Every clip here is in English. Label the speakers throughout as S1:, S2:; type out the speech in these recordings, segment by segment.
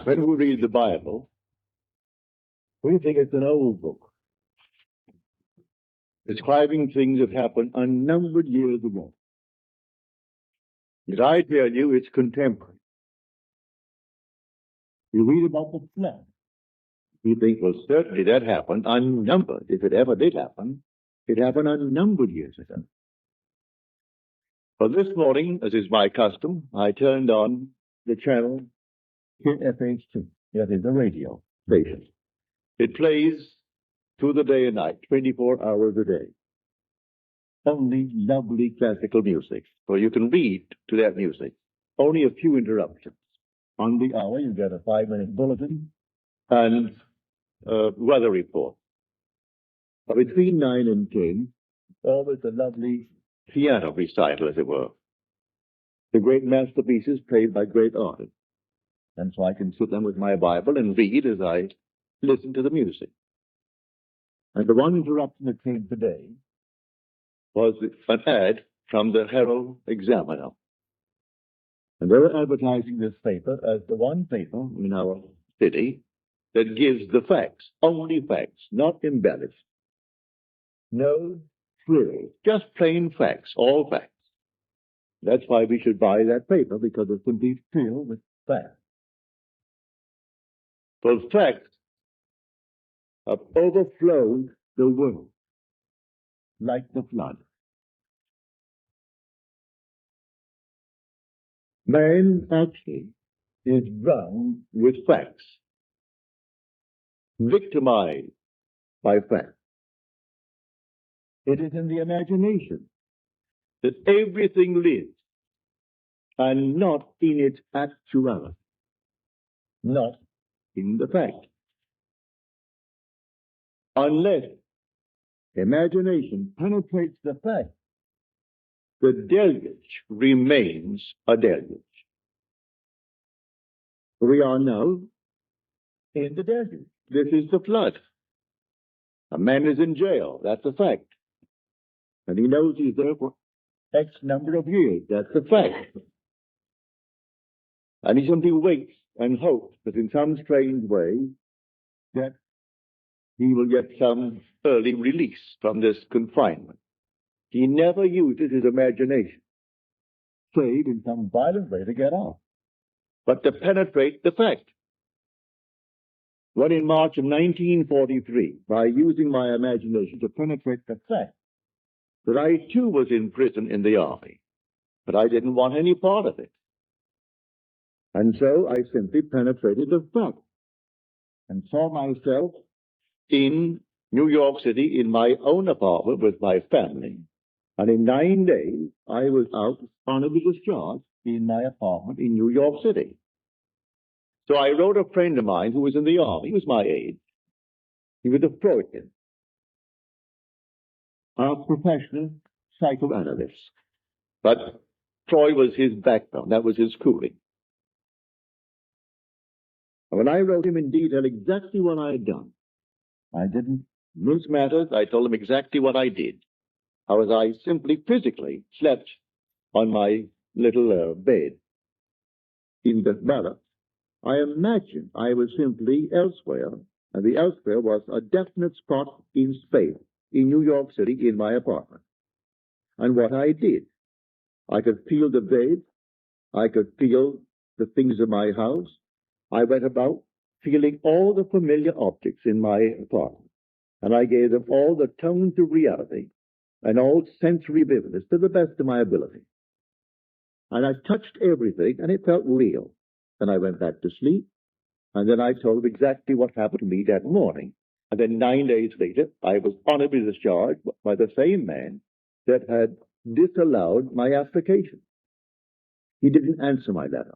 S1: When we read the Bible, we think it's an old book, describing things that happened unnumbered years ago. Yet I tell you, it's contemporary. You read about the flood. You think, well, certainly that happened unnumbered. If it ever did happen, it happened unnumbered years ago. Well, this morning, as is my custom, I turned on the channel KFH2. That is the radio station. It plays through the day and night, 24 hours a day. Only lovely classical music. So you can read to that music. Only a few interruptions. On the hour, you get a 5-minute bulletin and weather report. But between 9 and 10, always a lovely piano recital, as it were. The great masterpieces played by great artists. And so I can sit down with my Bible and read as I listen to the music. And the one interruption that came today was an ad from the Herald Examiner. And they were advertising this paper as the one paper in our city that gives the facts, only facts, not embellished. No frills, just plain facts, all facts. That's why we should buy that paper, because it's simply filled with facts. Those facts have overflowed the world like the flood. Man actually is drowned with facts, victimized by facts. It is in the imagination that everything lives, and not in its actuality, not in the fact. Unless imagination penetrates the fact, the deluge remains a deluge. We are now in the deluge. This is the flood. A man is in jail. That's a fact. And he knows he's there for X number of years. That's a fact. And he simply waits and hopes that in some strange way that he will get some early release from this confinement. He never uses his imagination, save in some violent way to get out, but to penetrate the fact. When in March of 1943, by using my imagination to penetrate the fact that I too was in prison in the army, but I didn't want any part of it. And so I simply penetrated the fact and saw myself in New York City in my own apartment with my family. And in 9 days, I was out honorably discharged in my apartment in New York City. So I wrote a friend of mine who was in the army. He was my age. He was a Freudian, a professional psychoanalyst. But Freud was his background. That was his schooling. And when I wrote him in detail exactly what I had done, I didn't mince matters. I told him exactly what I did. How as I simply physically slept on my little bed in the barracks. I imagined I was simply elsewhere, and the elsewhere was a definite spot in space, in New York City, in my apartment. And what I did, I could feel the bed, I could feel the things in my house. I went about feeling all the familiar objects in my apartment, and I gave them all the tone to reality and all sensory vividness to the best of my ability. And I touched everything, and it felt real. Then I went back to sleep, and then I told them exactly what happened to me that morning. And then 9 days later, I was honorably discharged by the same man that had disallowed my application. He didn't answer my letter.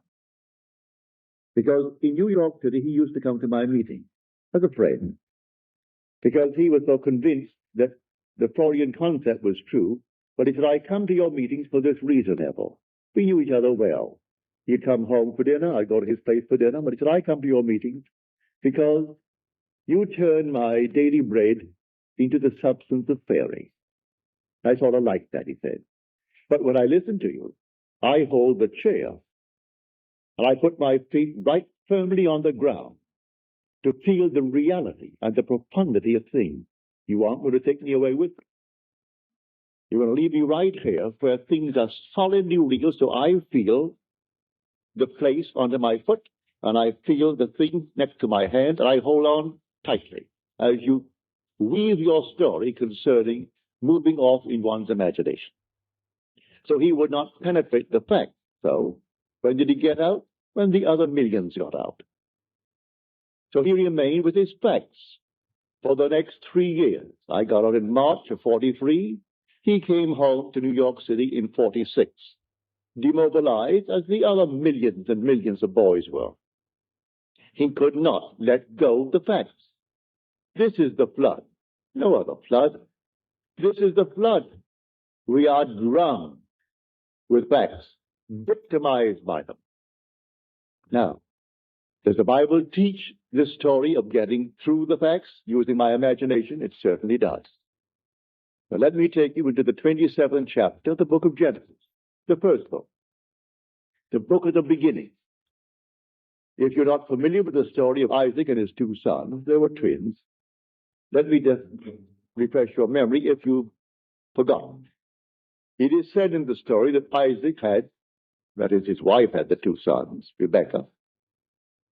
S1: Because in New York City, he used to come to my meeting as a friend, because he was so convinced that the Freudian concept was true. But he said, I come to your meetings for this reason, Neville. We knew each other well. He'd come home for dinner, I'd go to his place for dinner, but he said, I come to your meetings because you turn my daily bread into the substance of fairy. I sort of liked that, he said. But when I listen to you, I hold the chair And I put my feet right firmly on the ground to feel the reality and the profundity of things. You aren't going to take me away with you. You're going to leave me right here where things are solidly real, so I feel the place under my foot, and I feel the thing next to my hand, and I hold on tightly as you weave your story concerning moving off in one's imagination. So he would not penetrate the fact. So when did he get out? When the other millions got out. So he remained with his facts for the next 3 years. I got out in March of 43. He came home to New York City in 46, demobilized as the other millions and millions of boys were. He could not let go of the facts. This is the flood. No other flood. This is the flood. We are drowned with facts, victimized by them. Now, does the Bible teach this story of getting through the facts using my imagination? It certainly does. Now, let me take you into the 27th chapter of the book of Genesis, the first book, the book of the beginning. If you're not familiar with the story of Isaac and his two sons, they were twins. Let me just refresh your memory if you've forgotten. It is said in the story that Isaac had, that is, his wife had the two sons, Rebekah,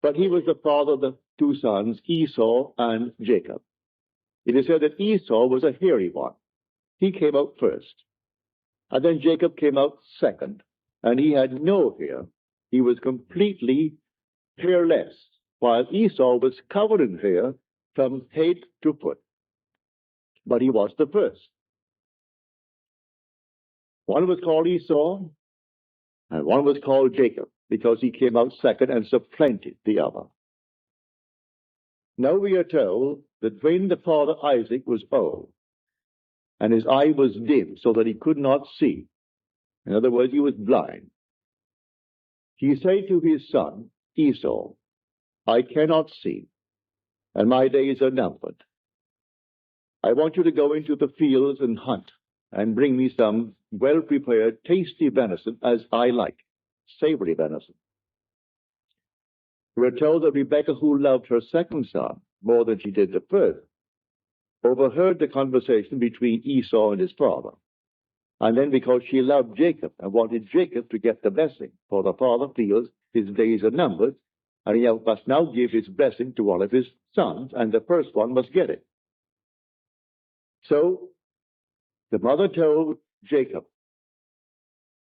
S1: but he was the father of the two sons, Esau and Jacob. It is said that Esau was a hairy one. He came out first. And then Jacob came out second. And he had no hair. He was completely hairless, while Esau was covered in hair from head to foot. But he was the first. One was called Esau, and one was called Jacob, because he came out second and supplanted the other. Now we are told that when the father Isaac was old, and his eye was dim so that he could not see, in other words, he was blind, he said to his son Esau, I cannot see, and my days are numbered. I want you to go into the fields and hunt, and bring me some well-prepared, tasty venison as I like, savory venison. We are told that Rebekah, who loved her second son more than she did the first, overheard the conversation between Esau and his father. And then because she loved Jacob and wanted Jacob to get the blessing, for the father feels his days are numbered, and he must now give his blessing to one of his sons, and the first one must get it. So the mother told Jacob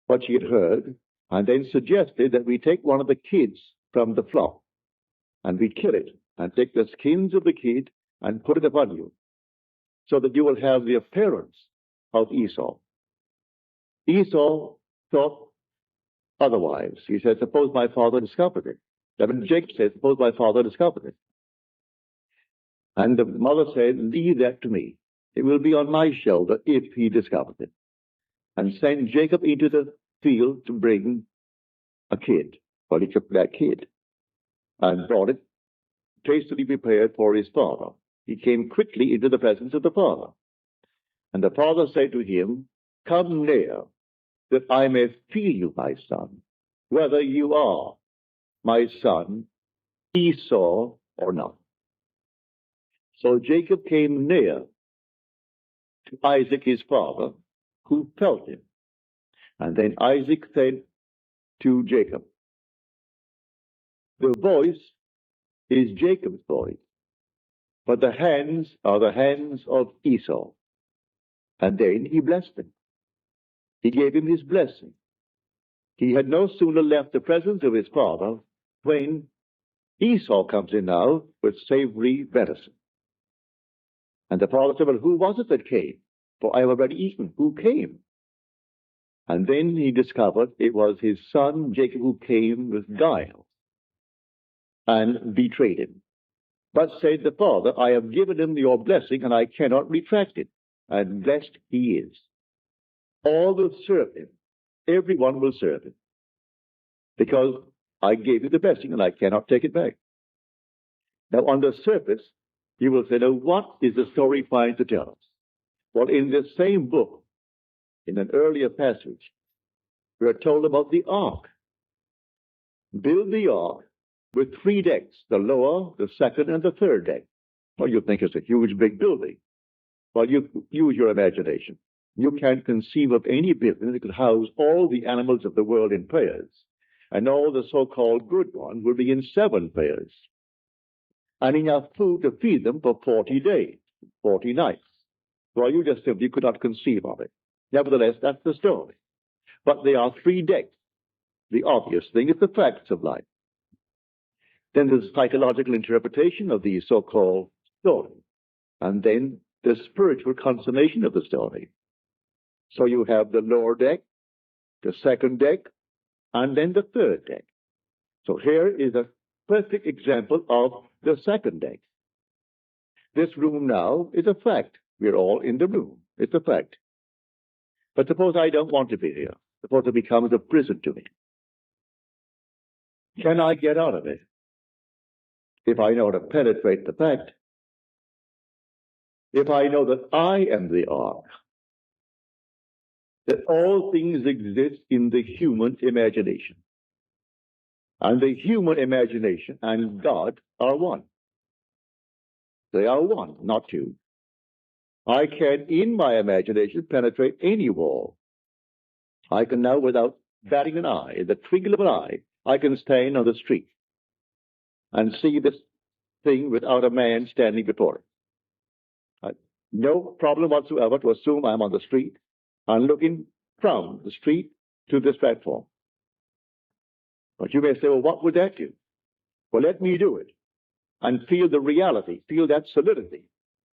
S1: what she had heard, and then suggested that we take one of the kids from the flock, and we kill it, and take the skins of the kid and put it upon you, so that you will have the appearance of Esau. Esau thought otherwise. He said, suppose my father discovered it. Then Jacob said, suppose my father discovered it. And the mother said, leave that to me. It will be on my shoulder if he discovers it. And sent Jacob into the field to bring a kid. Well, he took that kid and brought it tastily prepared for his father. He came quickly into the presence of the father. And the father said to him, come near, that I may feel you, my son, whether you are my son Esau or not. So Jacob came near to Isaac his father, who felt him. And then Isaac said to Jacob, the voice is Jacob's voice, but the hands are the hands of Esau. And then he blessed him. He gave him his blessing. He had no sooner left the presence of his father when Esau comes in now with savory venison. And the father said, well, who was it that came? For I have already eaten. Who came? And then he discovered it was his son Jacob who came with guile and betrayed him. But said the father, I have given him your blessing and I cannot retract it. And blessed he is. All will serve him. Everyone will serve him. Because I gave you the blessing and I cannot take it back. Now on the surface, you will say, now what is the story trying to tell us? Well, in this same book, in an earlier passage, we are told about the ark. build the ark with 3 decks, the lower, the second, and the third deck. Well, you think it's a huge, big building. Well, you use your imagination. You can't conceive of any building that could house all the animals of the world in pairs, and all the so-called good ones will be in 7 pairs, and enough food to feed them for 40 days, 40 nights. Well, you just simply could not conceive of it. Nevertheless, that's the story. But there are 3 decks. The obvious thing is the facts of life. Then there's psychological interpretation of these so-called stories, and then the spiritual consummation of the story. So you have the lower deck, the second deck, and then the third deck. So here is a perfect example of the second deck. This room now is a fact. We're all in the room. It's a fact. But suppose I don't want to be here. Suppose it becomes a prison to me. Can I get out of it? If I know to penetrate the fact, if I know that I am the ark, that all things exist in the human imagination, and the human imagination and God are one. They are one, not 2. I can, in my imagination, penetrate any wall. I can now, without batting an eye, the twinkle of an eye, I can stand on the street and see this thing without a man standing before it. No problem whatsoever to assume I'm on the street and looking from the street to this platform. But you may say, well, what would that do? Well, let me do it and feel the reality, feel that solidity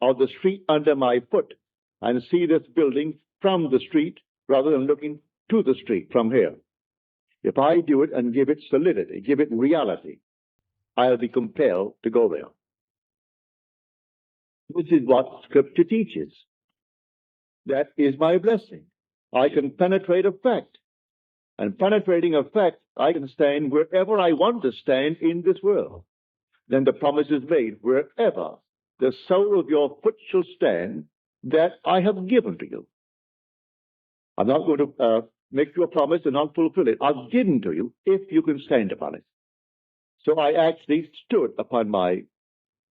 S1: of the street under my foot, and see this building from the street rather than looking to the street from here. If I do it and give it solidity, give it reality, I'll be compelled to go there. This is what Scripture teaches. That is my blessing. I can penetrate a fact. And penetrating a fact, I can stand wherever I want to stand in this world. Then the promise is made, wherever the sole of your foot shall stand, that I have given to you. I'm not going to make you a promise and not fulfill it. I've given to you if you can stand upon it. So I actually stood upon my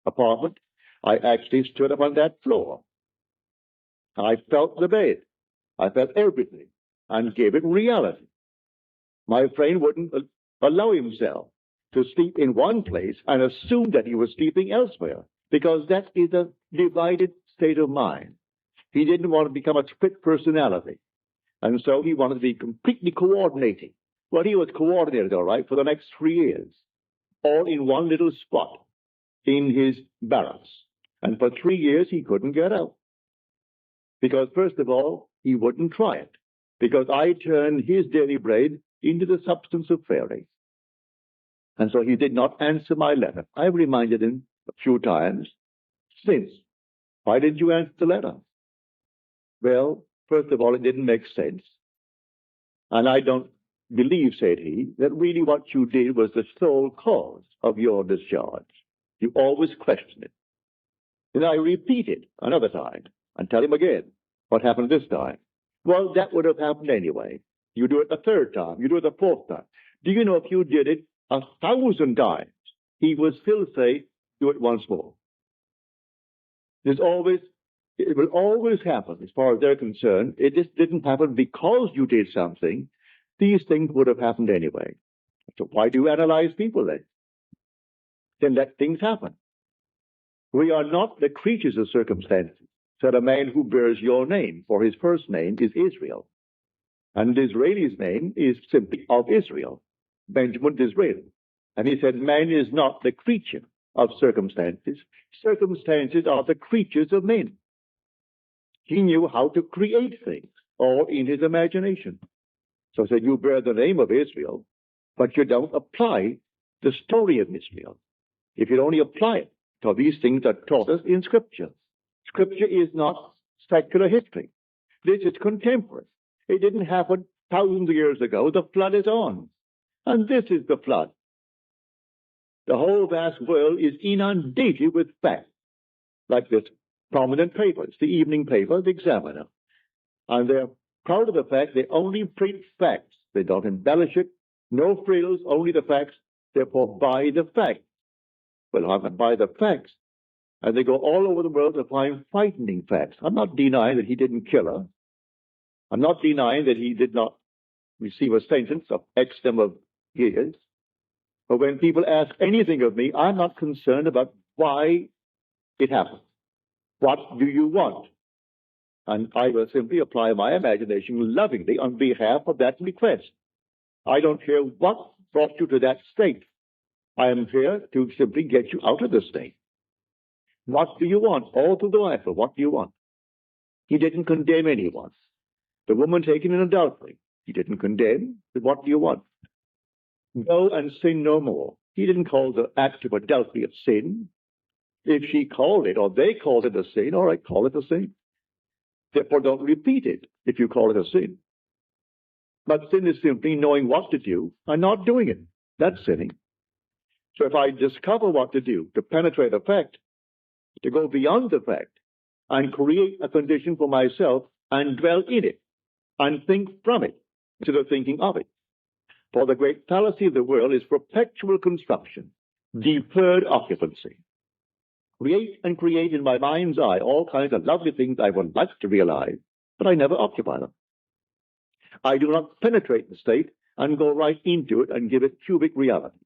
S1: apartment. I actually stood upon that floor. I felt the bed. I felt everything and gave it reality. My friend wouldn't allow himself to sleep in one place and assume that he was sleeping elsewhere, because that is a divided state of mind. He didn't want to become a split personality, and so he wanted to be completely coordinating. Well, he was coordinated, all right, for the next 3 years, all in one little spot in his barracks. And for 3 years, he couldn't get out. Because, first of all, he wouldn't try it. Because I turned his daily bread into the substance of fairies. And so he did not answer my letter. I reminded him a few times since. Why didn't you answer the letter? Well, first of all, it didn't make sense. And I don't believe, said he, that really what you did was the sole cause of your discharge. You always question it. Then I repeat it another time and tell him again what happened this time. Well, that would have happened anyway. You do it the 3rd time. You do it the 4th time. Do you know if you did it 1,000 times, he would still say, do it once more. It will always happen as far as they're concerned. It just didn't happen because you did something. These things would have happened anyway. So why do you analyze people then? Then let things happen. We are not the creatures of circumstances, said a man who bears your name, for his first name is Israel. And Disraeli's name is simply of Israel, Benjamin Disraeli. And he said, man is not the creature of circumstances. Circumstances are the creatures of men. He knew how to create things, all in his imagination. So he said, you bear the name of Israel, but you don't apply the story of Israel. If you only apply it, so these things are taught us in Scripture. Scripture is not secular history. This is contemporary. It didn't happen thousands of years ago. The flood is on. And this is the flood. The whole vast world is inundated with facts, like this prominent paper. It's the evening paper, the Examiner. And they're proud of the fact they only print facts. They don't embellish it. No frills, only the facts. Therefore, buy the facts. Well, I buy the facts. And they go all over the world to find frightening facts. I'm not denying that he didn't kill her. I'm not denying that he did not receive a sentence of X number of years. But when people ask anything of me, I'm not concerned about why it happened. What do you want? And I will simply apply my imagination lovingly on behalf of that request. I don't care what brought you to that state. I am here to simply get you out of the state. What do you want? All through the Bible, what do you want? He didn't condemn anyone. The woman taken in adultery, he didn't condemn. But what do you want? Go and sin no more. He didn't call the act of adultery a sin. If she called it, or they called it a sin, all right, call it a sin. Therefore, don't repeat it if you call it a sin. But sin is simply knowing what to do and not doing it. That's sinning. So if I discover what to do to penetrate a fact, to go beyond the fact, and create a condition for myself and dwell in it, and think from it instead of thinking of it. For the great fallacy of the world is perpetual construction, deferred occupancy. Create and create in my mind's eye all kinds of lovely things I would like to realize, but I never occupy them. I do not penetrate the state and go right into it and give it cubic reality.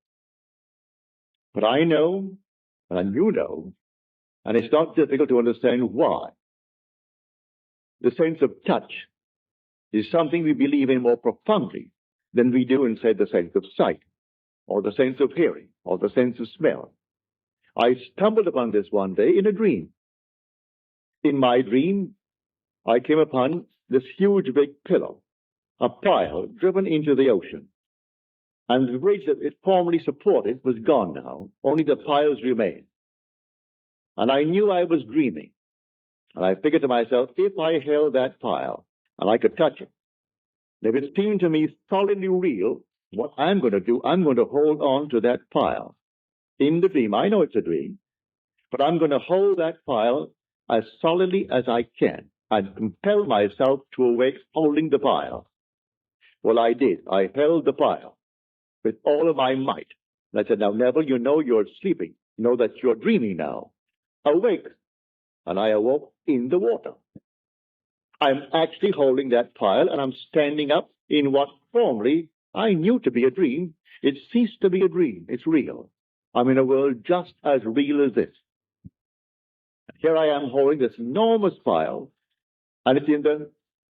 S1: But I know, and you know, and it's not difficult to understand why. The sense of touch is something we believe in more profoundly than we do in, say, the sense of sight, or the sense of hearing, or the sense of smell. I stumbled upon this one day in a dream. In my dream, I came upon this huge big pillar, a pile driven into the ocean. And the bridge that it formerly supported was gone now. Only the piles remained. And I knew I was dreaming. And I figured to myself, if I held that pile and I could touch it, if it seemed to me solidly real, what I'm going to do, I'm going to hold on to that pile. In the dream, I know it's a dream, but I'm going to hold that pile as solidly as I can and compel myself to awake holding the pile. Well, I did. I held the pile with all of my might. And I said, now, Neville, you know you're sleeping. You know that you're dreaming now. Awake. And I awoke in the water. I'm actually holding that pile, and I'm standing up in what formerly I knew to be a dream. It ceased to be a dream. It's real. I'm in a world just as real as this. Here I am holding this enormous pile, and it's in the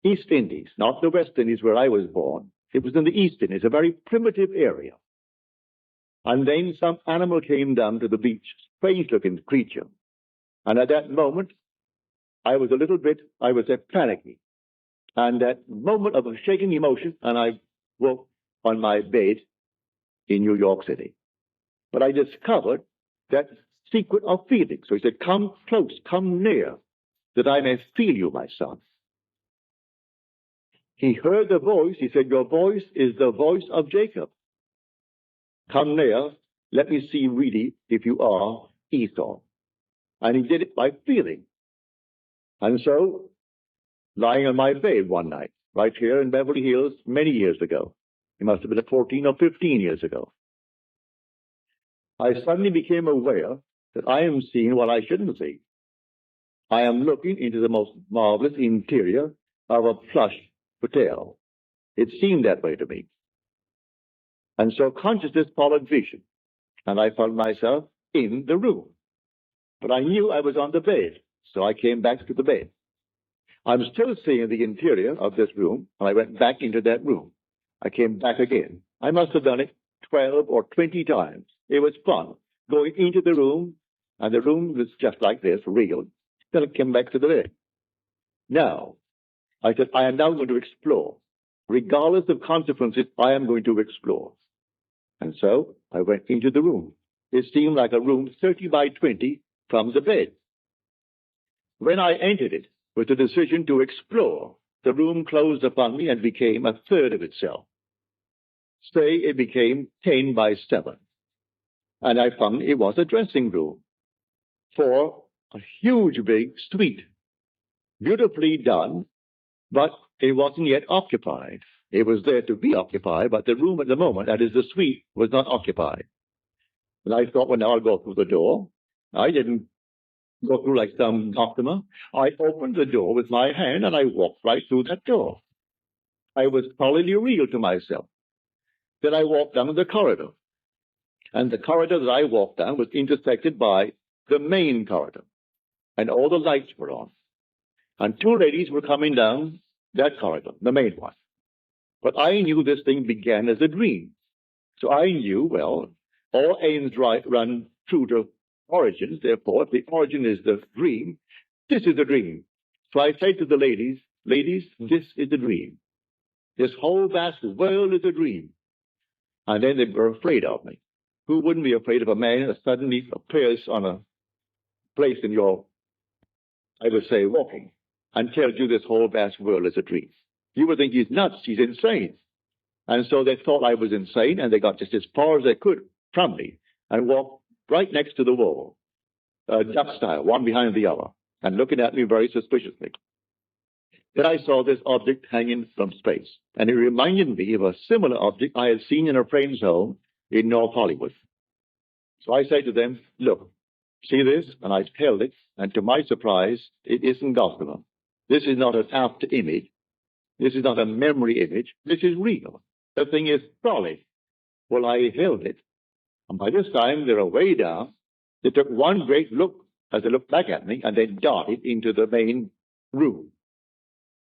S1: East Indies, not the West Indies where I was born. It was in the East Indies, a very primitive area. And then some animal came down to the beach, strange-looking creature. And at that moment, I was panicky. And that moment of a shaking emotion, and I woke on my bed in New York City. But I discovered that secret of feeling. So he said, come close, come near, that I may feel you, my son. He heard the voice. He said, your voice is the voice of Jacob. Come near, let me see really if you are Esau. And he did it by feeling. And so, lying on my bed one night, right here in Beverly Hills, many years ago, it must have been 14 or 15 years ago, I suddenly became aware that I am seeing what I shouldn't see. I am looking into the most marvelous interior of a plush hotel. It seemed that way to me. And so consciousness followed vision, and I found myself in the room. But I knew I was on the bed, so I came back to the bed. I'm still seeing the interior of this room, and I went back into that room. I came back again. I must have done it 12 or 20 times. It was fun, going into the room, and the room was just like this, real. Then I came back to the bed. Now, I said, I am now going to explore. Regardless of consequences, I am going to explore. And so I went into the room. It seemed like a room 30 by 20 from the bed. When I entered it with the decision to explore, the room closed upon me and became a third of itself. Say it became 10 by 7. And I found it was a dressing room for a huge big suite, beautifully done, but it wasn't yet occupied. It was there to be occupied, but the room at the moment, that is the suite, was not occupied. And I thought, well, now I'll go through the door. I didn't go through like some customer. I opened the door with my hand and I walked right through that door. I was thoroughly real to myself. Then I walked down the corridor. And the corridor that I walked down was intersected by the main corridor. And all the lights were on. And two ladies were coming down that corridor, the main one. But I knew this thing began as a dream. So I knew, well, all ends run true to origins. Therefore, if the origin is the dream, this is a dream. So I said to the ladies, this is a dream. This whole vast world is a dream. And then they were afraid of me. Who wouldn't be afraid of a man that suddenly appears on a place in your, I would say, walking, and tells you this whole vast world is a dream? You would think he's nuts, he's insane. And so they thought I was insane, and they got just as far as they could from me, and walked right next to the wall, duck style, one behind the other, and looking at me very suspiciously. Then I saw this object hanging from space, and it reminded me of a similar object I had seen in a friend's home in North Hollywood. So I said to them, look, see this? And I held it, and to my surprise, it isn't gossamer. This is not an after image. This is not a memory image. This is real. The thing is solid. Well, I held it, and by this time, they were way down. They took one great look as they looked back at me, and then darted into the main room.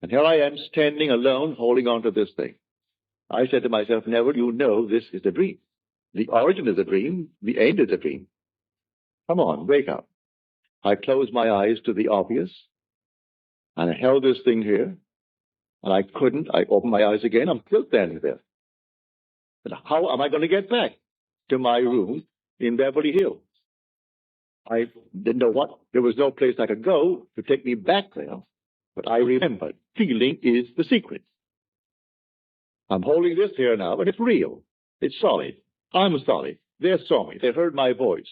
S1: And here I am standing alone, holding on to this thing. I said to myself, Neville, you know this is a dream. The origin is a dream. The end is a dream. Come on, wake up. I closed my eyes to the obvious, and I held this thing here, and I couldn't. I opened my eyes again. I'm still standing there. But how am I going to get back to my room in Beverly Hills? I didn't know what. There was no place I could go to take me back there. But I remembered, feeling is the secret. I'm holding this here now, and it's real. It's solid. I'm solid. They saw me. They heard my voice.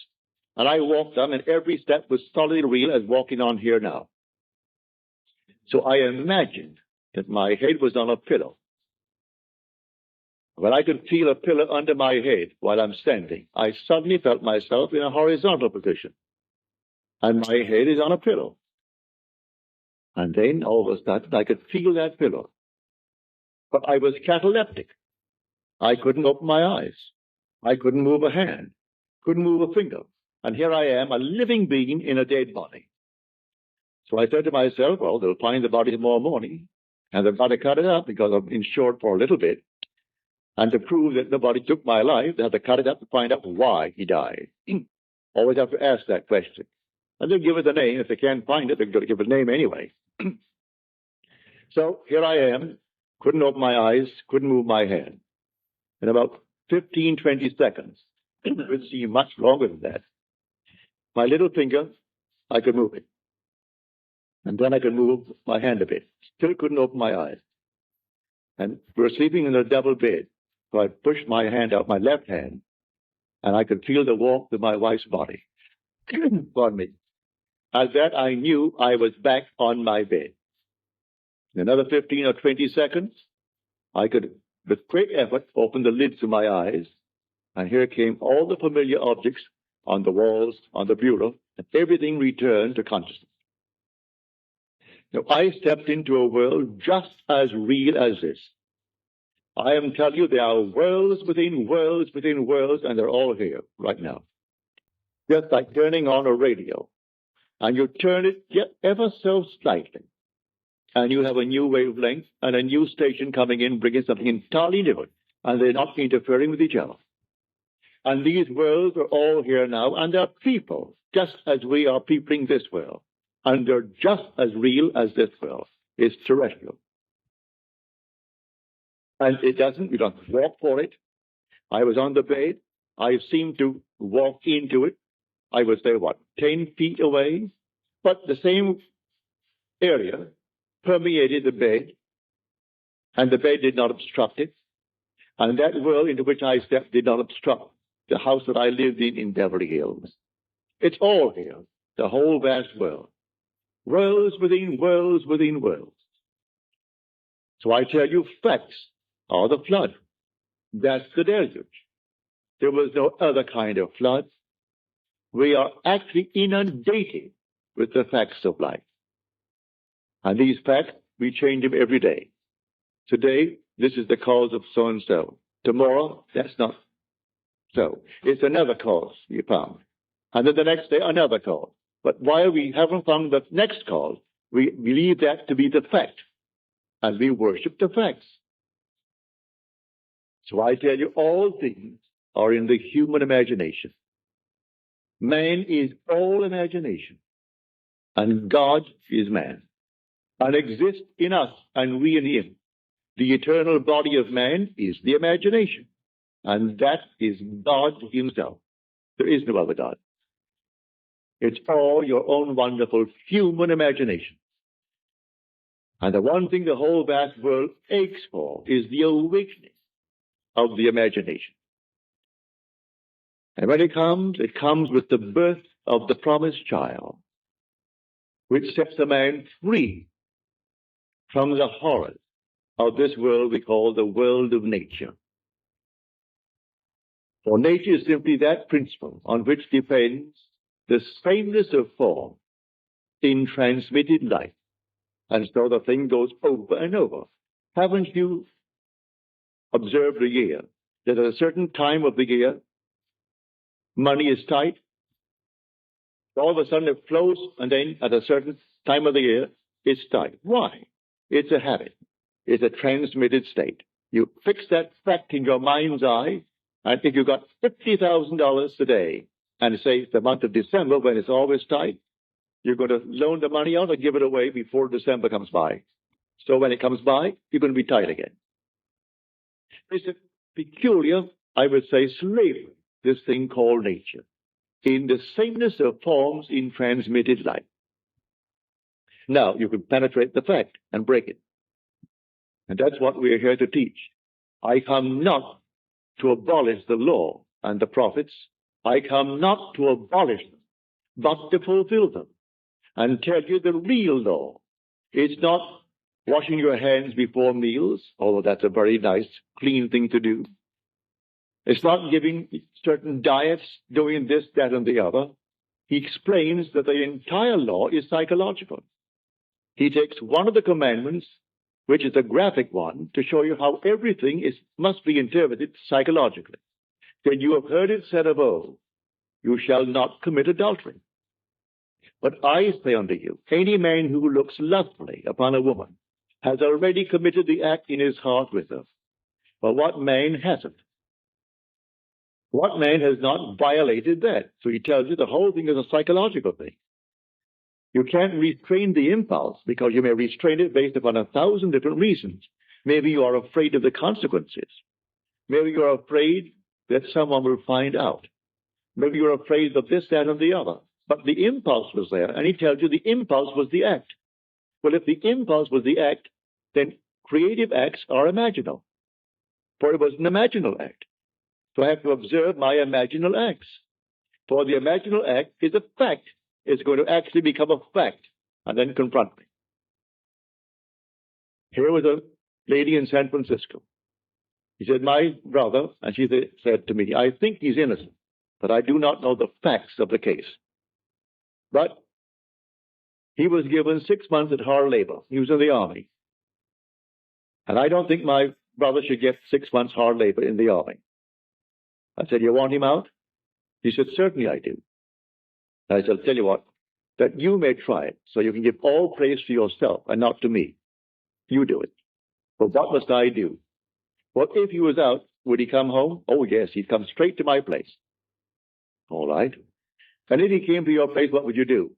S1: And I walked on, and every step was solidly real as walking on here now. So I imagined that my head was on a pillow. When I could feel a pillow under my head while I'm standing, I suddenly felt myself in a horizontal position. And my head is on a pillow. And then, all of a sudden, I could feel that pillow. But I was cataleptic. I couldn't open my eyes. I couldn't move a hand. Couldn't move a finger. And here I am, a living being in a dead body. So I said to myself, well, they'll find the body tomorrow morning, and they've got to cut it up because I'm insured for a little bit. And to prove that nobody took my life, they have to cut it up to find out why he died. Always have to ask that question. And they'll give it a name. If they can't find it, they're going to give it a name anyway. So here I am, couldn't open my eyes, couldn't move my hand. In about 15, 20 seconds, it would seem much longer than that, my little finger, I could move it. And then I could move my hand a bit. Still couldn't open my eyes. And we were sleeping in a double bed. So I pushed my hand out, my left hand, and I could feel the warmth of my wife's body. Pardon me. At that, I knew I was back on my bed. In another 15 or 20 seconds, I could, with great effort, open the lids of my eyes, and here came all the familiar objects on the walls, on the bureau, and everything returned to consciousness. Now, I stepped into a world just as real as this. I am telling you, there are worlds within worlds within worlds, and they're all here right now. Just like turning on a radio, and you turn it yet ever so slightly, and you have a new wavelength and a new station coming in, bringing something entirely different, and they're not interfering with each other. And these worlds are all here now, and they're people, just as we are peopling this world, and they're just as real as this world is terrestrial. And it doesn't, you don't walk for it. I was on the bed. I seemed to walk into it. I would say, 10 feet away? But the same area permeated the bed, and the bed did not obstruct it. And that world into which I stepped did not obstruct the house that I lived in Beverly Hills. It's all here, the whole vast world. Worlds within worlds within worlds. So I tell you, facts are the flood. That's the deluge. There was no other kind of flood. We are actually inundated with the facts of life. And these facts, we change them every day. Today, this is the cause of so-and-so. Tomorrow, that's not so. It's another cause you found. And then the next day, another cause. But while we haven't found the next cause, we believe that to be the fact. And we worship the facts. So I tell you, all things are in the human imagination. Man is all imagination. And God is man. And exists in us and we in him. The eternal body of man is the imagination. And that is God himself. There is no other God. It's all your own wonderful human imagination. And the one thing the whole vast world aches for is the awakening of the imagination. And when it comes with the birth of the promised child, which sets a man free from the horrors of this world we call the world of nature. For nature is simply that principle on which depends the sameness of form in transmitted life. And so the thing goes over and over. Haven't you observed a year that at a certain time of the year, money is tight? All of a sudden it flows, and then at a certain time of the year, it's tight. Why? It's a habit. It's a transmitted state. You fix that fact in your mind's eye, and if you got $50,000 today, and say it's the month of December when it's always tight, you're going to loan the money out or give it away before December comes by. So when it comes by, you're going to be tight again. It's a peculiar, I would say, slavery, this thing called nature, in the sameness of forms in transmitted life. Now, you can penetrate the fact and break it. And that's what we're here to teach. I come not to abolish the law and the prophets. I come not to abolish them, but to fulfill them and tell you the real law. It's not washing your hands before meals, although that's a very nice, clean thing to do. It's not giving certain diets, doing this, that, and the other. He explains that the entire law is psychological. He takes one of the commandments, which is a graphic one, to show you how everything must be interpreted psychologically. Then you have heard it said of old, you shall not commit adultery. But I say unto you, any man who looks lustfully upon a woman has already committed the act in his heart with her. But what man hasn't? What man has not violated that? So he tells you the whole thing is a psychological thing. You can't restrain the impulse because you may restrain it based upon 1,000 different reasons. Maybe you are afraid of the consequences. Maybe you're afraid that someone will find out. Maybe you're afraid of this, that, and the other. But the impulse was there, and he tells you the impulse was the act. Well, if the impulse was the act, then creative acts are imaginal. For it was an imaginal act. So I have to observe my imaginal acts. For the imaginal act is a fact. It's going to actually become a fact and then confront me. Here was a lady in San Francisco. He said, my brother, and she said to me, I think he's innocent, but I do not know the facts of the case. But he was given 6 months at hard labor. He was in the army. And I don't think my brother should get 6 months hard labor in the army. I said, you want him out? He said, certainly I do. I shall tell you what, that you may try it, so you can give all praise to yourself and not to me. You do it. But what must I do? Well, if he was out, would he come home? Oh, yes, he'd come straight to my place. All right. And if he came to your place, what would you do?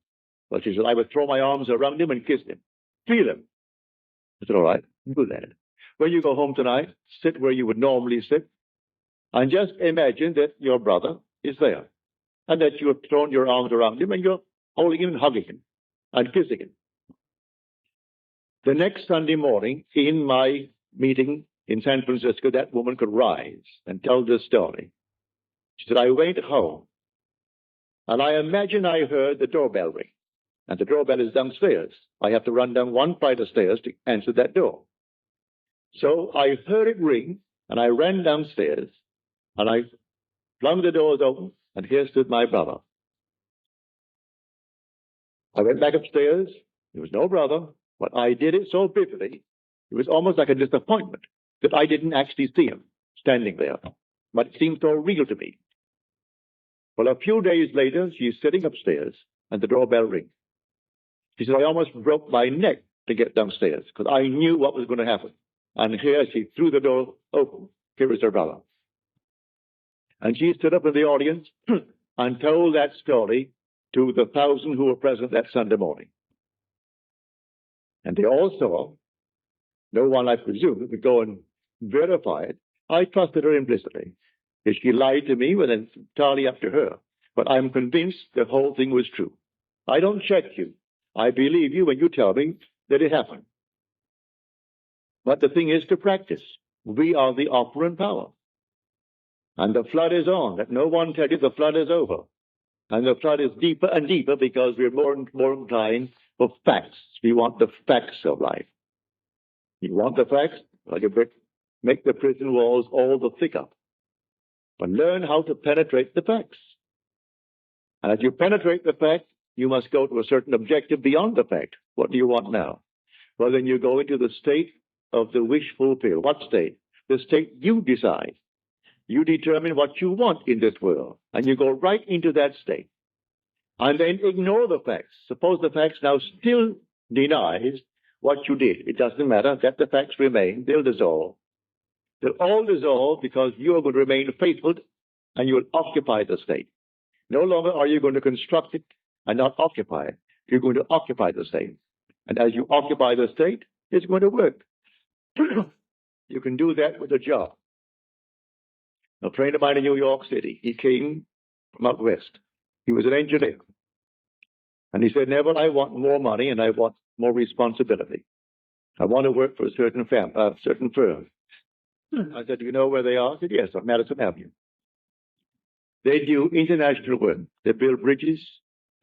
S1: Well, she said, I would throw my arms around him and kiss him. Feel him. I said, all right, do that. When you go home tonight, sit where you would normally sit, and just imagine that your brother is there, and that you have thrown your arms around him, and you're holding him and hugging him and kissing him. The next Sunday morning, in my meeting in San Francisco, that woman could rise and tell this story. She said, I went home, and I imagine I heard the doorbell ring, and the doorbell is downstairs. I have to run down one flight of stairs to answer that door. So I heard it ring, and I ran downstairs, and I flung the doors open, and here stood my brother. I went back upstairs. There was no brother, but I did it so vividly, it was almost like a disappointment that I didn't actually see him standing there. But it seemed so real to me. Well, a few days later, she's sitting upstairs, and the doorbell rings. She said, I almost broke my neck to get downstairs because I knew what was going to happen. And here she threw the door open. Here is her brother. And she stood up in the audience and told that story to the 1,000 who were present that Sunday morning. And they all saw, no one, I presume, would go and verify it. I trusted her implicitly. If she lied to me, well, then it's entirely up to her. But I'm convinced the whole thing was true. I don't check you. I believe you when you tell me that it happened. But the thing is to practice. We are the operant power. And the flood is on. Let no one tell you the flood is over. And the flood is deeper and deeper because we're more and more inclined for facts. We want the facts of life. You want the facts? Well, you make the prison walls all the thicker. But learn how to penetrate the facts. And as you penetrate the fact, you must go to a certain objective beyond the fact. What do you want now? Well, then you go into the state of the wish fulfilled. What state? The state you decide. You determine what you want in this world, and you go right into that state. And then ignore the facts. Suppose the facts now still denies what you did. It doesn't matter. Let the facts remain. They'll dissolve. They'll all dissolve because you are going to remain faithful and you will occupy the state. No longer are you going to construct it and not occupy it. You're going to occupy the state. And as you occupy the state, it's going to work. You can do that with a job. A friend of mine in New York City, he came from out west. He was an engineer. And he said, Neville, I want more money and I want more responsibility. I want to work for a certain firm. I said, do you know where they are? He said, yes, on Madison Avenue. They do international work. They build bridges,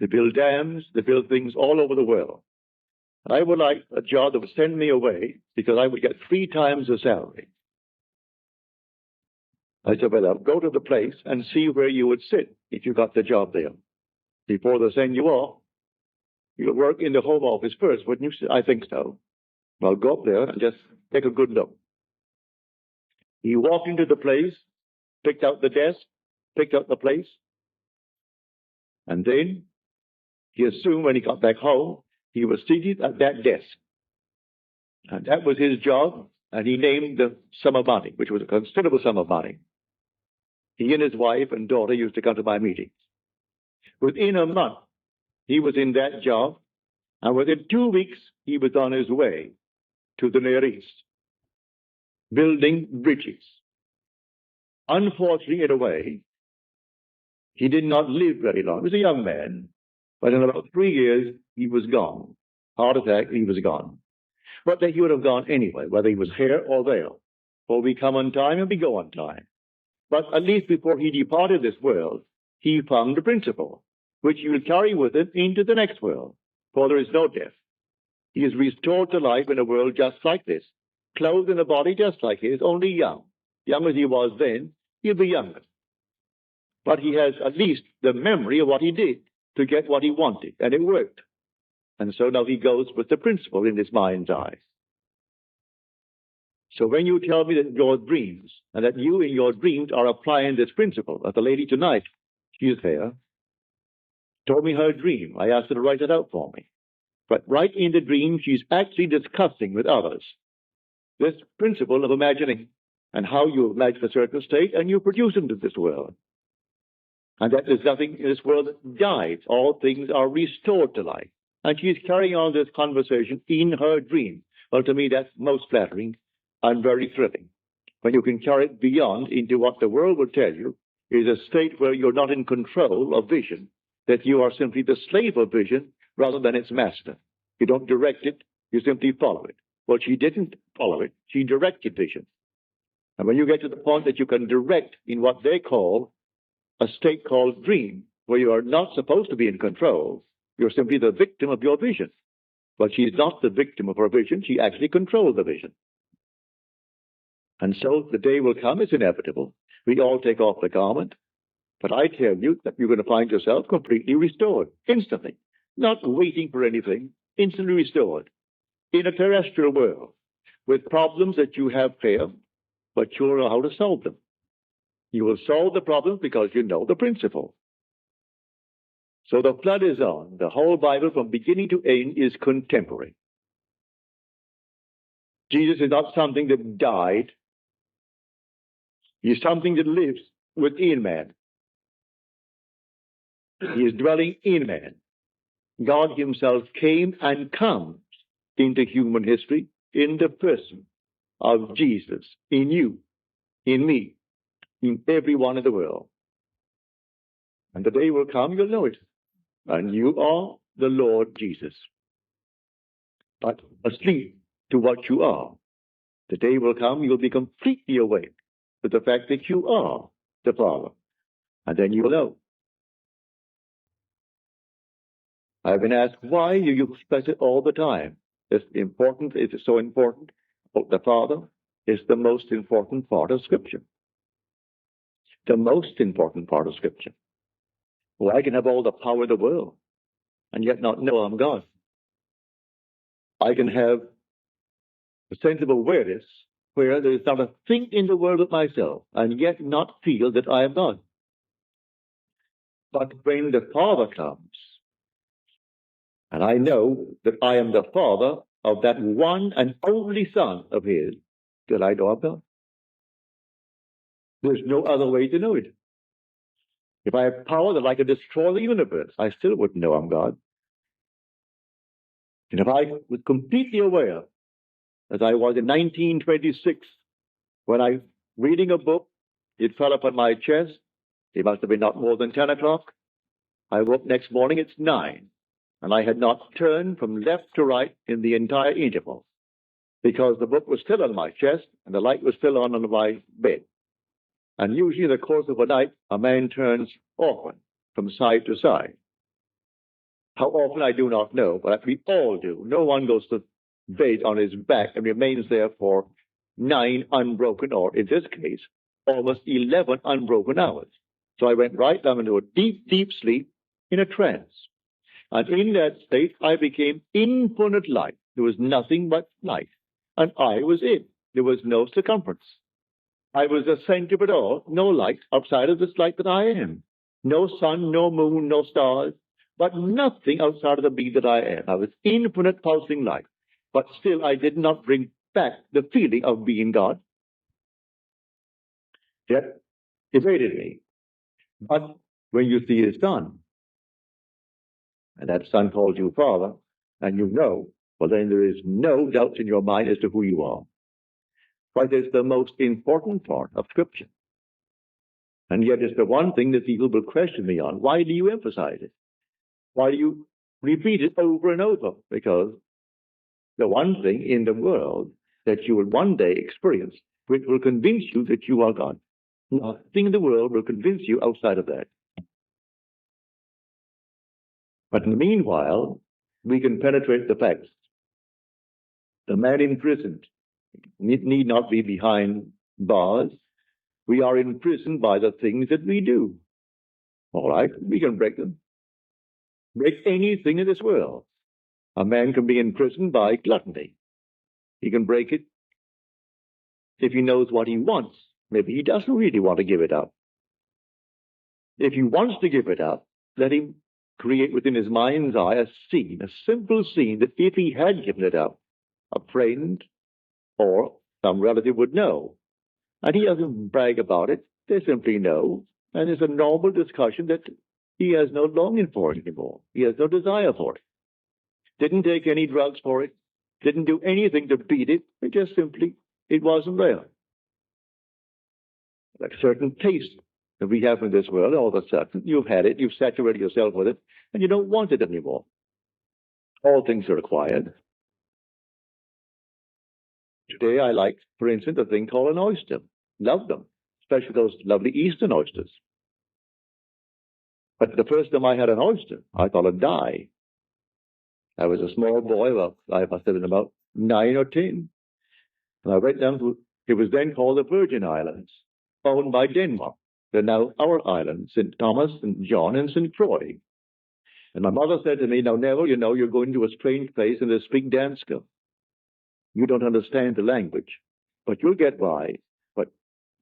S1: they build dams, they build things all over the world. And I would like a job that would send me away because I would get 3 times the salary. I said, well, I'll go to the place and see where you would sit if you got the job there. Before they send you off, you'll work in the home office first, wouldn't you? I think so. Well, go up there and just take a good look. He walked into the place, picked out the desk, picked out the place, and then he assumed when he got back home, he was seated at that desk. And that was his job, and he named the sum of money, which was a considerable sum of money. He and his wife and daughter used to come to my meetings. Within a month, he was in that job, and within 2 weeks, he was on his way to the Near East, building bridges. Unfortunately, in a way, he did not live very long. He was a young man, but in about 3 years, he was gone. Heart attack, he was gone. But he would have gone anyway, whether he was here or there. For we come on time and we go on time. But at least before he departed this world, he found the principle, which he will carry with him into the next world. For there is no death. He is restored to life in a world just like this, clothed in a body just like his, only young. Young as he was then, he'll be younger. But he has at least the memory of what he did to get what he wanted, and it worked. And so now he goes with the principle in his mind's eye. So when you tell me that your dreams, and that you in your dreams are applying this principle, like the lady tonight, she is here, told me her dream. I asked her to write it out for me. But right in the dream, she's actually discussing with others this principle of imagining and how you imagine a certain state and you produce into this world. And that there's nothing in this world that dies. All things are restored to life. And she's carrying on this conversation in her dream. Well, to me, that's most flattering and very thrilling. When you can carry it beyond into what the world will tell you is a state where you're not in control of vision, that you are simply the slave of vision rather than its master. You don't direct it, you simply follow it. Well, she didn't follow it, she directed vision. And when you get to the point that you can direct in what they call a state called dream, where you are not supposed to be in control, you're simply the victim of your vision. But she's not the victim of her vision, she actually controls the vision. And so the day will come, it's inevitable. We all take off the garment, but I tell you that you're going to find yourself completely restored, instantly, not waiting for anything, instantly restored, in a terrestrial world, with problems that you have here, but you'll know how to solve them. You will solve the problems because you know the principle. So the flood is on. The whole Bible from beginning to end is contemporary. Jesus is not something that died. He is something that lives within man. He is dwelling in man. God himself came and comes into human history in the person of Jesus, in you, in me, in everyone in the world. And the day will come, you'll know it. And you are the Lord Jesus. But asleep to what you are. The day will come, you'll be completely awake to the fact that you are the Father. And then you'll know. I've been asked, why do you express it all the time? It's important, it's so important. But the Father is the most important part of Scripture. The most important part of Scripture. Well, I can have all the power in the world and yet not know I'm God. I can have a sense of awareness where there is not a thing in the world but myself and yet not feel that I am God. But when the Father comes, and I know that I am the Father of that one and only Son of His, that I know I'm God. There's no other way to know it. If I have power that I could destroy the universe, I still wouldn't know I'm God. And if I was completely aware, as I was in 1926, when I reading a book, it fell upon my chest. It must have been not more than 10 o'clock. I woke next morning, it's 9. And I had not turned from left to right in the entire interval because the book was still on my chest and the light was still on my bed. And usually in the course of a night, a man turns often from side to side. How often I do not know, but we all do. No one goes to bed on his back and remains there for 9 unbroken, or in this case, almost 11 unbroken hours. So I went right down into a deep, deep sleep in a trance. And in that state, I became infinite light. There was nothing but light. And I was it. There was no circumference. I was the center of it all. No light outside of this light that I am. No sun, no moon, no stars, but nothing outside of the being that I am. I was infinite pulsing light. But still, I did not bring back the feeling of being God. Yet, evaded me. But when you see His Son, and that Son calls you Father, and you know, well, then there is no doubt in your mind as to who you are. But it's the most important part of Scripture. And yet it's the one thing that people will question me on. Why do you emphasize it? Why do you repeat it over and over? Because the one thing in the world that you will one day experience, which will convince you that you are God. Nothing in the world will convince you outside of that. But in the meanwhile, we can penetrate the facts. The man imprisoned need not be behind bars. We are imprisoned by the things that we do. All right, we can break them. Break anything in this world. A man can be imprisoned by gluttony. He can break it if he knows what he wants. Maybe he doesn't really want to give it up. If he wants to give it up, let him create within his mind's eye a scene, a simple scene that if he had given it up, a friend or some relative would know. And he doesn't brag about it. They simply know. And it's a normal discussion that he has no longing for it anymore. He has no desire for it. Didn't take any drugs for it. Didn't do anything to beat it. It just simply, it wasn't there. Like certain taste that we have in this world, all of a sudden, you've had it, you've saturated yourself with it, and you don't want it anymore. All things are acquired. Today I like, for instance, a thing called an oyster. Love them, especially those lovely Eastern oysters. But the first time I had an oyster, I thought I'd die. I was a small boy, well, I must have been about 9 or 10. And I went down to It was then called the Virgin Islands, owned by Denmark. They're now our islands, St. Thomas, St. John, and St. Croix. And my mother said to me, now, Neville, you know, you're going to a strange place and they speak Danska. You don't understand the language, but you'll get by. But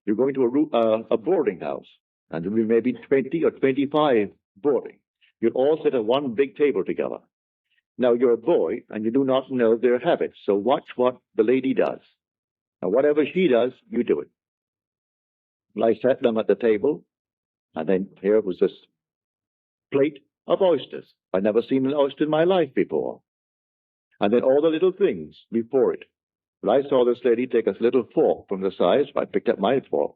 S1: you're going to a boarding house, and there'll be maybe 20 or 25 boarding. You'll all sit at one big table together. Now, you're a boy, and you do not know their habits, so watch what the lady does. Now, whatever she does, you do it. Well, I sat them at the table, and then here was this plate of oysters. I'd never seen an oyster in my life before. And then all the little things before it. Well, I saw this lady take a little fork from the side, so I picked up my fork.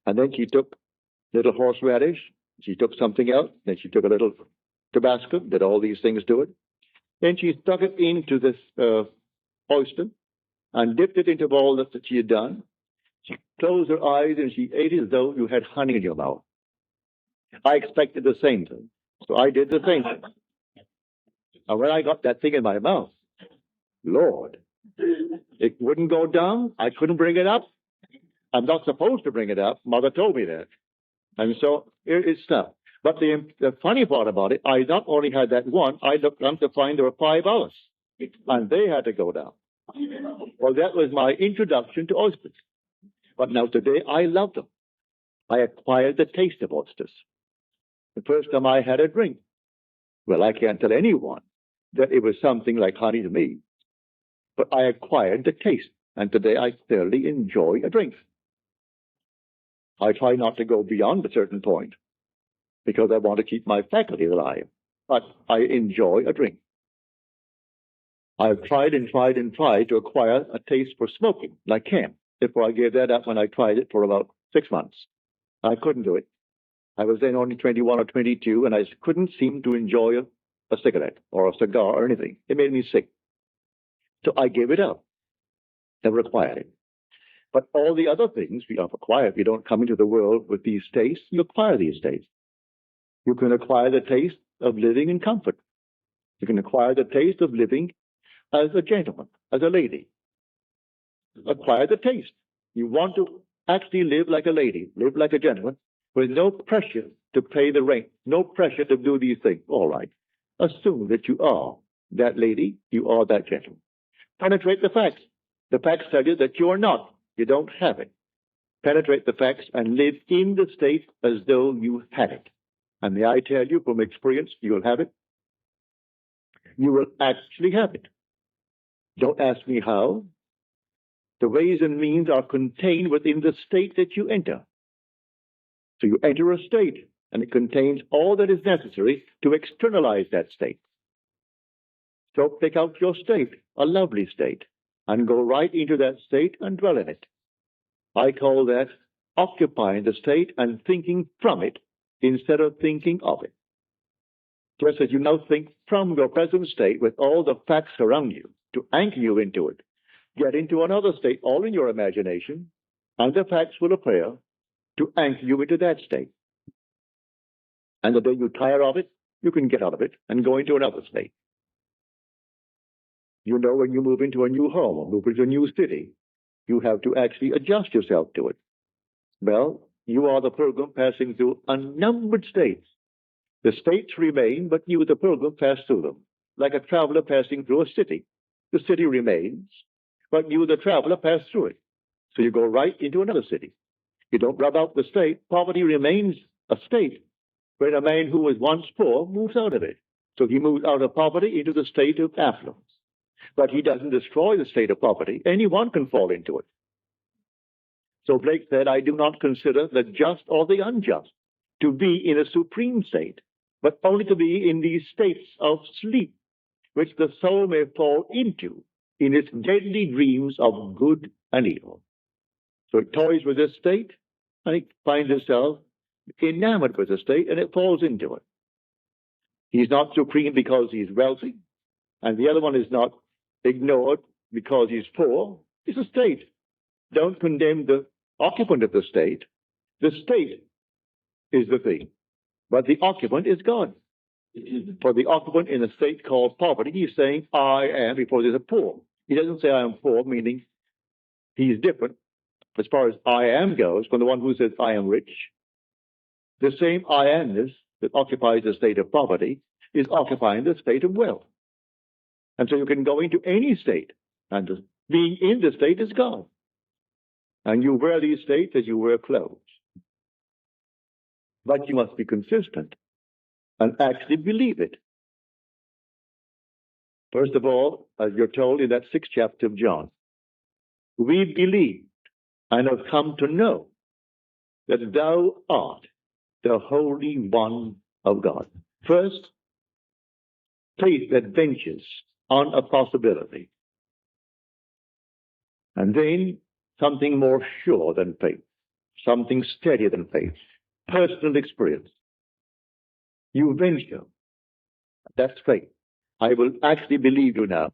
S1: And then she took little horseradish, she took something else, then she took a little Tabasco, did all these things to it. Then she stuck it into this oyster and dipped it into all that she had done. She closed her eyes and she ate it as though you had honey in your mouth. I expected the same thing, so I did the same thing. And when I got that thing in my mouth, Lord, it wouldn't go down. I couldn't bring it up. I'm not supposed to bring it up. Mother told me that. And so it stopped. But the funny part about it, I not only had that one, I looked down to find there were 5 others. And they had to go down. Well, that was my introduction to oysters. But now today, I love them. I acquired the taste of oysters. The first time I had a drink, well, I can't tell anyone that it was something like honey to me. But I acquired the taste. And today, I thoroughly enjoy a drink. I try not to go beyond a certain point, because I want to keep my faculty alive. But I enjoy a drink. I've tried and tried and tried to acquire a taste for smoking, and I can't. Therefore, I gave that up when I tried it for about 6 months. I couldn't do it. I was then only 21 or 22, and I couldn't seem to enjoy a cigarette or a cigar or anything. It made me sick. So I gave it up. Never acquired it. But all the other things we have acquired, you don't come into the world with these tastes, you acquire these tastes. You can acquire the taste of living in comfort. You can acquire the taste of living as a gentleman, as a lady. Acquire the taste. You want to actually live like a lady, live like a gentleman, with no pressure to pay the rent, no pressure to do these things. All right. Assume that you are that lady, you are that gentleman. Penetrate the facts. The facts tell you that you are not. You don't have it. Penetrate the facts and live in the state as though you had it. And may I tell you from experience, you'll have it. You will actually have it. Don't ask me how. The ways and means are contained within the state that you enter. So you enter a state, and it contains all that is necessary to externalize that state. So pick out your state, a lovely state, and go right into that state and dwell in it. I call that occupying the state and thinking from it instead of thinking of it. Just as you now think from your present state with all the facts around you to anchor you into it, get into another state all in your imagination, and the facts will appear to anchor you into that state. And the day you tire of it, you can get out of it and go into another state. You know, when you move into a new home or move into a new city, you have to actually adjust yourself to it. Well, you are the pilgrim passing through unnumbered states. The states remain, but you, the pilgrim, pass through them, like a traveler passing through a city. The city remains, but you, the traveler, pass through it. So you go right into another city. You don't rub out the state. Poverty remains a state. When a man who was once poor moves out of it. So he moves out of poverty into the state of affluence. But he doesn't destroy the state of poverty. Anyone can fall into it. So Blake said, I do not consider the just or the unjust to be in a supreme state, but only to be in these states of sleep, which the soul may fall into in its deadly dreams of good and evil. So it toys with this state, and it finds itself enamored with the state, and it falls into it. He's not supreme because he's wealthy, and the other one is not ignored because he's poor. It's a state. Don't condemn the occupant of the state. The state is the thing, but the occupant is God. For the occupant in a state called poverty, he's saying, I am, before there's a poor. He doesn't say I am poor, meaning he's different. as far as I am goes, from the one who says I am rich, the same I amness that occupies the state of poverty is occupying the state of wealth. And so you can go into any state, and being in the state is God. And you wear these states as you wear clothes. But you must be consistent and actually believe it. First of all, as you're told in that 6th chapter of John, we believe and have come to know that thou art the Holy One of God. First, faith that ventures on a possibility. And then something more sure than faith, something steadier than faith, personal experience. You venture. That's faith. I will actually believe you now.